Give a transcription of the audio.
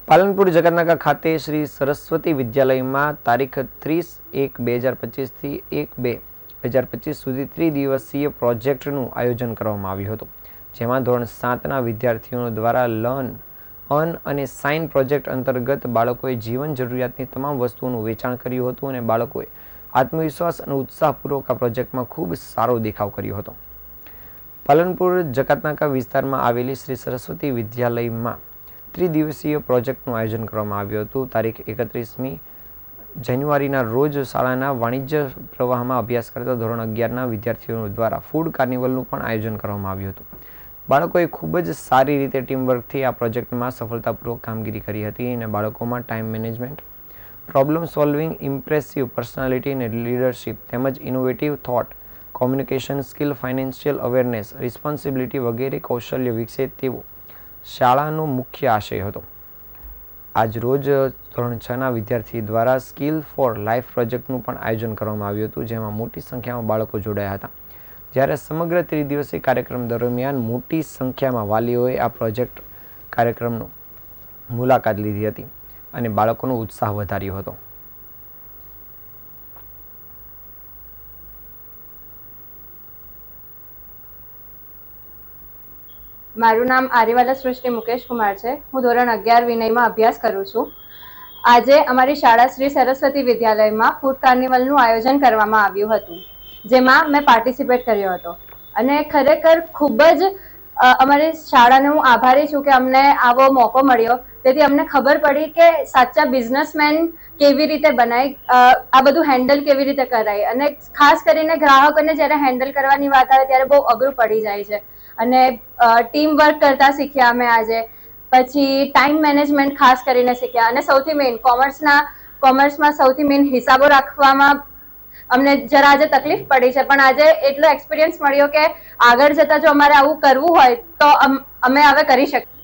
પાલનપુર જગતનાકા ખાતે શ્રી સરસ્વતી વિદ્યાલયમાં તારીખ 30/1/2025 થી 1/2/2025 સુધી ત્રિદિવસીય પ્રોજેક્ટનું આયોજન કરવામાં આવ્યું હતું, જેમાં ધોરણ 7ના વિદ્યાર્થીઓ દ્વારા લર્ન, અર્ન અને સાઇન પ્રોજેક્ટ અંતર્ગત બાળકોએ જીવન જરૂરિયાતની તમામ વસ્તુઓનું વેચાણ કર્યું હતું અને બાળકોએ આત્મવિશ્વાસ અને ઉત્સાહપૂર્વક આ પ્રોજેક્ટમાં ખૂબ સારો દેખાવ કર્યો હતો. પાલનપુર જકાતનાકા વિસ્તારમાં આવેલી શ્રી સરસ્વતી વિદ્યાલયમાં ત્રિદિવસીય પ્રોજેક્ટનું આયોજન કરવામાં આવ્યું હતું. તારીખ 31મી જાન્યુઆરીના રોજ શાળાના વાણિજ્ય પ્રવાહમાં અભ્યાસ કરતા ધોરણ 11ના વિદ્યાર્થીઓ દ્વારા ફૂડ કાર્નિવલનું પણ આયોજન કરવામાં આવ્યું હતું. બાળકોએ ખૂબ જ સારી રીતે ટીમવર્કથી આ પ્રોજેક્ટમાં સફળતાપૂર્વક કામગીરી કરી હતી અને બાળકોમાં time management, problem solving, impressive personality અને લીડરશિપ તેમજ innovative thought, communication skill, financial awareness, responsibility વગેરે કૌશલ્ય વિકસે તેવો શાળાનો મુખ્ય આશય હતો. આજ રોજ ધોરણ 6ના વિદ્યાર્થી દ્વારા સ્કિલ ફોર લાઈફ પ્રોજેક્ટનું પણ આયોજન કરવામાં આવ્યું હતું, જેમાં મોટી સંખ્યામાં બાળકો જોડાયા હતા. જ્યારે સમગ્ર ત્રિદિવસીય કાર્યક્રમ દરમિયાન મોટી સંખ્યામાં વાલીઓએ આ પ્રોજેક્ટ કાર્યક્રમનો મુલાકાત લીધી હતી અને બાળકોનો ઉત્સાહ વધાર્યો હતો. મારું નામ આર્યવાલા સૃષ્ટિ મુકેશ કુમાર છે. હું ધોરણ 11 વિનયમાં અભ્યાસ કરું છું. આજે અમારી શાળા શ્રી સરસ્વતી વિદ્યાલયમાં ફૂડ કાર્નિવલનું આયોજન કરવામાં આવ્યું હતું, જેમાં મેં પાર્ટિસિપેટ કર્યો હતો અને ખરેખર ખૂબ જ અમારી શાળાને હું આભારી છું કે અમને આવો મોકો મળ્યો. તેથી અમને ખબર પડી કે સાચા બિઝનેસમેન કેવી રીતે બનાય, આ બધું હેન્ડલ કેવી રીતે કરાય અને ખાસ કરીને ગ્રાહકોને જ્યારે હેન્ડલ કરવાની વાત આવે ત્યારે બહુ અઘરું પડી જાય છે. અને ટીમ વર્ક કરતા શીખ્યા અમે આજે. પછી ટાઈમ મેનેજમેન્ટ ખાસ કરીને શીખ્યા અને સૌથી મેઇન કોમર્સમાં સૌથી મેઇન હિસાબો રાખવામાં અમને જરા આજે તકલીફ પડી છે, પણ આજે એટલો એક્સપિરિયન્સ મળ્યો કે આગળ જતા જો અમારે આવું કરવું હોય તો અમે હવે કરી શકીએ.